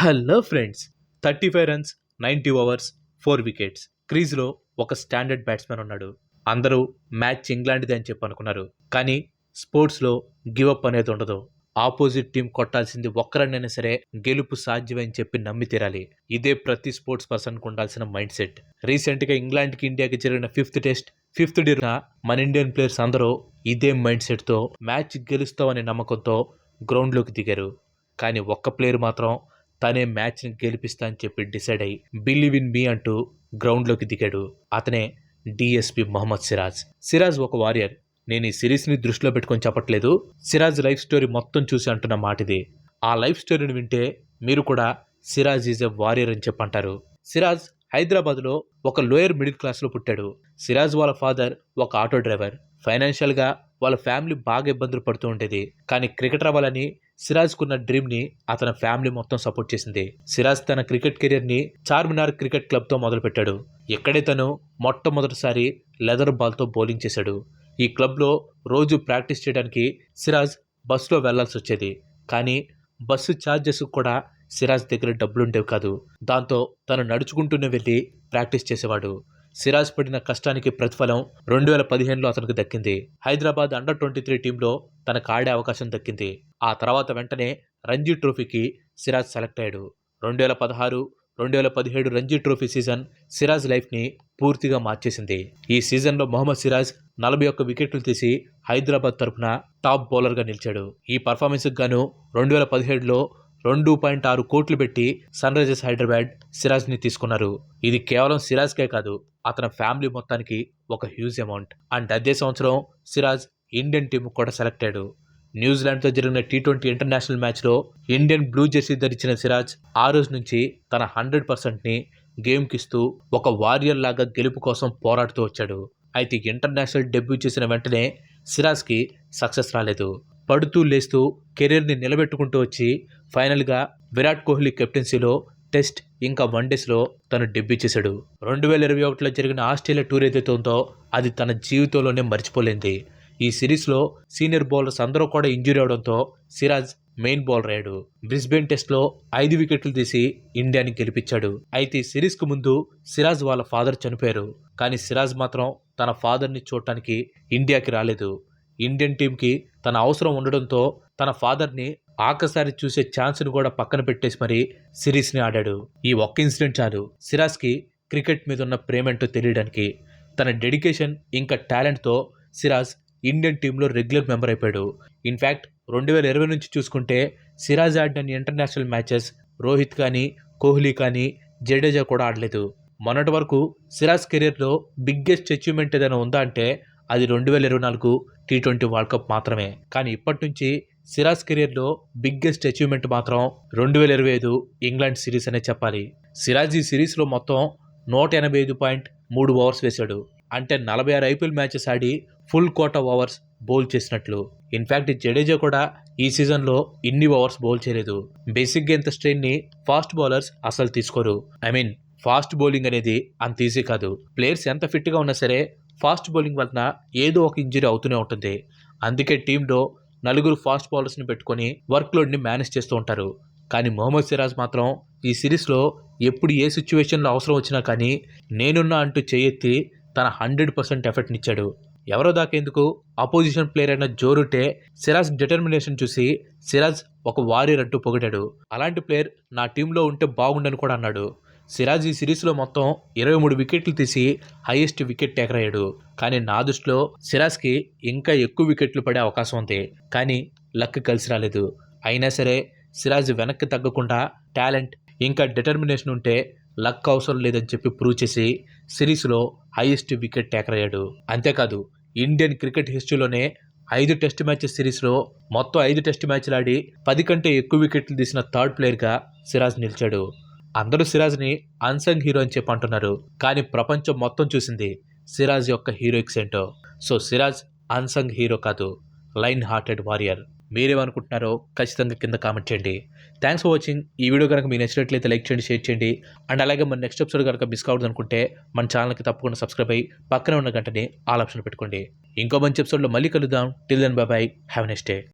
Hello friends, 35 runs, 90 overs, 4 wickets. క్రీజ్లో ఒక standard batsmen ఉన్నాడు. అందరూ మ్యాచ్ ఇంగ్లాండ్ది అని చెప్పి అనుకున్నారు. కానీ స్పోర్ట్స్లో గివప్ అనేది ఉండదు. ఆపోజిట్ టీం కొట్టాల్సింది ఒక్క రన్ అయినా సరే గెలుపు సాధ్యమని చెప్పి నమ్మి తీరాలి. ఇదే ప్రతి స్పోర్ట్స్ పర్సన్కి ఉండాల్సిన మైండ్ సెట్. రీసెంట్గా ఇంగ్లాండ్కి ఇండియాకి జరిగిన ఫిఫ్త్ డేన మన ఇండియన్ ప్లేయర్స్ అందరూ ఇదే మైండ్ సెట్తో మ్యాచ్ గెలుస్తామనే నమ్మకంతో గ్రౌండ్లోకి దిగారు. కానీ ఒక్క ప్లేయర్ మాత్రం తనే మ్యాచ్ని గెలిపిస్తా అని చెప్పి డిసైడ్ అయ్యి బిలీవ్ ఇన్ మీ అంటూ గ్రౌండ్లోకి దిగాడు. అతనే డిఎస్పి మొహమ్మద్ సిరాజ్. సిరాజ్ ఒక వారియర్. నేను ఈ సిరీస్ని దృష్టిలో పెట్టుకొని చెప్పట్లేదు, సిరాజ్ లైఫ్ స్టోరీ మొత్తం చూసి అంటున్న మాట ఇది. ఆ లైఫ్ స్టోరీని వింటే మీరు కూడా సిరాజ్ ఈజ్ ఎ వారియర్ అని చెప్పంటారు. సిరాజ్ హైదరాబాద్లో ఒక లోయర్ మిడిల్ క్లాస్లో పుట్టాడు. సిరాజ్ వాళ్ళ ఫాదర్ ఒక ఆటో డ్రైవర్. ఫైనాన్షియల్గా వాళ్ళ ఫ్యామిలీ బాగా ఇబ్బందులు పడుతూ ఉండేది. కానీ క్రికెటర్ అవ్వాలని సిరాజ్కున్న డ్రీమ్ని అతని ఫ్యామిలీ మొత్తం సపోర్ట్ చేసింది. సిరాజ్ తన క్రికెట్ కెరియర్ని చార్మినార్ క్రికెట్ క్లబ్తో మొదలుపెట్టాడు. ఇక్కడే తను మొట్టమొదటిసారి లెదర్ బాల్తో బౌలింగ్ చేశాడు. ఈ క్లబ్లో రోజు ప్రాక్టీస్ చేయడానికి సిరాజ్ బస్సులో వెళ్లాల్సి వచ్చేది. కానీ బస్సు ఛార్జెస్ కూడా సిరాజ్ దగ్గర డబ్బులుండేవి కాదు. దాంతో తను నడుచుకుంటూనే వెళ్ళి ప్రాక్టీస్ చేసేవాడు. సిరాజ్ పడిన కష్టానికి ప్రతిఫలం 2015లో అతనికి దక్కింది. హైదరాబాద్ అండర్-23 టీంలో తనకు ఆడే అవకాశం దక్కింది. ఆ తర్వాత వెంటనే రంజీ ట్రోఫీకి సిరాజ్ సెలెక్ట్ అయ్యాడు. 2016, 2017 రంజీ ట్రోఫీ సీజన్ సిరాజ్ లైఫ్ని పూర్తిగా మార్చేసింది. ఈ సీజన్లో మొహమ్మద్ సిరాజ్ 41 వికెట్లు తీసి హైదరాబాద్ తరపున టాప్ బౌలర్గా నిలిచాడు. ఈ పర్ఫార్మెన్స్కి గాను 2017లో 2.6 కోట్లు పెట్టి సన్ రైజర్స్ హైదరాబాద్ సిరాజ్ని తీసుకున్నారు. ఇది కేవలం సిరాజ్కే కాదు, అతని ఫ్యామిలీ మొత్తానికి ఒక హ్యూజ్ అమౌంట్. అండ్ అదే సంవత్సరం సిరాజ్ ఇండియన్ టీం కూడా సెలెక్ట్ అయ్యాడు. న్యూజిలాండ్తో జరిగిన T20 ఇంటర్నేషనల్ మ్యాచ్లో ఇండియన్ బ్లూ జెర్సీ ధరించిన సిరాజ్ ఆ రోజు నుంచి తన 100%ని గేమ్కి ఇస్తూ ఒక వారియర్ లాగా గెలుపు కోసం పోరాడుతూ వచ్చాడు. అయితే ఇంటర్నేషనల్ డెబ్యూ చేసిన వెంటనే సిరాజ్కి సక్సెస్ రాలేదు. పడుతూ లేస్తూ కెరీర్ని నిలబెట్టుకుంటూ వచ్చి ఫైనల్గా విరాట్ కోహ్లీ కెప్టెన్సీలో టెస్ట్ ఇంకా వన్డేస్లో తను డెబ్యూ చేశాడు. 2021లో జరిగిన ఆస్ట్రేలియా టూర్ ఏదైతే ఉందో అది తన జీవితంలోనే మర్చిపోలేంది. ఈ సిరీస్లో సీనియర్ బౌలర్స్ అందరూ కూడా ఇంజూరీ అవడంతో సిరాజ్ మెయిన్ బౌలర్ అయ్యాడు. బ్రిస్బేన్ టెస్ట్లో 5 వికెట్లు తీసి ఇండియాని గెలిపించాడు. అయితే ఈ సిరీస్కు ముందు సిరాజ్ వాళ్ళ ఫాదర్ చనిపోయారు. కానీ సిరాజ్ మాత్రం తన ఫాదర్ని చూడటానికి ఇండియాకి రాలేదు. ఇండియన్ టీంకి తన అవసరం ఉండడంతో తన ఫాదర్ని ఆఖసారి చూసే ఛాన్స్ని కూడా పక్కన పెట్టేసి మరీ సిరీస్ని ఆడాడు. ఈ ఒక్క ఇన్సిడెంట్ చాలు సిరాజ్కి క్రికెట్ మీద ఉన్న ప్రేమేంటో తెలియడానికి. తన డెడికేషన్ ఇంకా టాలెంట్తో సిరాజ్ ఇండియన్ టీంలో రెగ్యులర్ మెంబర్ అయిపోయాడు. ఇన్ఫ్యాక్ట్ 2020 నుంచి చూసుకుంటే సిరాజ్ ఆడిన ఇంటర్నేషనల్ మ్యాచెస్ రోహిత్ కానీ, కోహ్లీ కానీ, జడేజా కూడా ఆడలేదు. మొన్నటి వరకు సిరాజ్ కెరీర్లో బిగ్గెస్ట్ అచీవ్మెంట్ ఏదైనా ఉందా అంటే అది 2024 T20 వరల్డ్ కప్ మాత్రమే. కానీ ఇప్పటి నుంచి సిరాజ్ కెరీర్లో బిగ్గెస్ట్ అచీవ్మెంట్ మాత్రం 2025 ఇంగ్లాండ్ సిరీస్ అనే చెప్పాలి. సిరాజ్ ఈ సిరీస్లో మొత్తం 185.3 ఓవర్స్ వేశాడు. అంటే 46 IPL మ్యాచెస్ ఆడి ఫుల్ కోటా ఓవర్స్ బౌల్ చేసినట్లు. ఇన్ఫ్యాక్ట్ జడేజా కూడా ఈ సీజన్లో ఇన్ని ఓవర్స్ బౌల్ చేయలేదు. బేసిక్గా ఇంత స్ట్రెయిన్ని ఫాస్ట్ బౌలర్స్ అసలు తీసుకోరు. ఫాస్ట్ బౌలింగ్ అనేది అంత ఈజీ కాదు. ప్లేయర్స్ ఎంత ఫిట్గా ఉన్నా సరే ఫాస్ట్ బౌలింగ్ వలన ఏదో ఒక ఇంజరీ అవుతూనే ఉంటుంది. అందుకే టీంలో 4 ఫాస్ట్ బౌలర్స్ని పెట్టుకొని వర్క్లోడ్ని మేనేజ్ చేస్తూ ఉంటారు. కానీ మొహమ్మద్ సిరాజ్ మాత్రం ఈ సిరీస్లో ఎప్పుడు ఏ సిచ్యువేషన్లో అవసరం వచ్చినా కానీ నేనున్నా అంటూ చేయెత్తి తన 100% ఎఫర్ట్ని ఇచ్చాడు. ఎవరో దాకేందుకు అపోజిషన్ ప్లేయర్ అయిన జో రూటే సిరాజ్ డిటర్మినేషన్ చూసి సిరాజ్ ఒక వారియర్ అంటూ పొగిడాడు. అలాంటి ప్లేయర్ నా టీంలో ఉంటే బాగుండని కూడా అన్నాడు. సిరాజ్ ఈ సిరీస్లో మొత్తం 23 వికెట్లు తీసి హైయెస్ట్ వికెట్ టేకర్ అయ్యాడు. కానీ నా దృష్టిలో సిరాజ్కి ఇంకా ఎక్కువ వికెట్లు పడే అవకాశం ఉంది. కానీ లక్ కలిసి రాలేదు. అయినా సరే సిరాజ్ వెనక్కి తగ్గకుండా టాలెంట్ ఇంకా డిటర్మినేషన్ ఉంటే లక్ అవసరం లేదని చెప్పి ప్రూవ్ చేసి సిరీస్లో హైయెస్ట్ వికెట్ టేకర్ అయ్యాడు. అంతేకాదు ఇండియన్ క్రికెట్ హిస్టరీలోనే 5 టెస్ట్ మ్యాచెస్ సిరీస్లో మొత్తం 5 టెస్ట్ మ్యాచ్లు ఆడి 10 కంటే ఎక్కువ వికెట్లు తీసిన థర్డ్ ప్లేయర్గా సిరాజ్ నిలిచాడు. అందరూ సిరాజ్ని అన్సంగ్ హీరో అని చెప్పి అంటున్నారు. కానీ ప్రపంచం మొత్తం చూసింది సిరాజ్ యొక్క హీరోయిక్స్ ఏంటో. సో సిరాజ్ అన్సంగ్ హీరో కాదు, లైన్ హార్టెడ్ వారియర్. మీరేమనుకుంటున్నారో ఖచ్చితంగా కింద కామెంట్ చేయండి. Thanks for watching. ఈ వీడియో కనుక మీకు నచ్చినట్లయితే లైక్ చేయండి, షేర్ చేయండి. అండ్ అలాగే మన నెక్స్ట్ ఎపిసోడ్ కనుక మిస్ కావద్దు అనుకుంటే మన ఛానల్కి తప్పకుండా సబ్స్క్రైబ్ అయ్యి పక్కనే ఉన్న గంటని ఆల్ ఆప్షన్ పెట్టుకోండి. ఇంకో మంచి ఎపిసోడ్లో మళ్ళీ కలుద్దాం. Till then bye bye, have a nice day.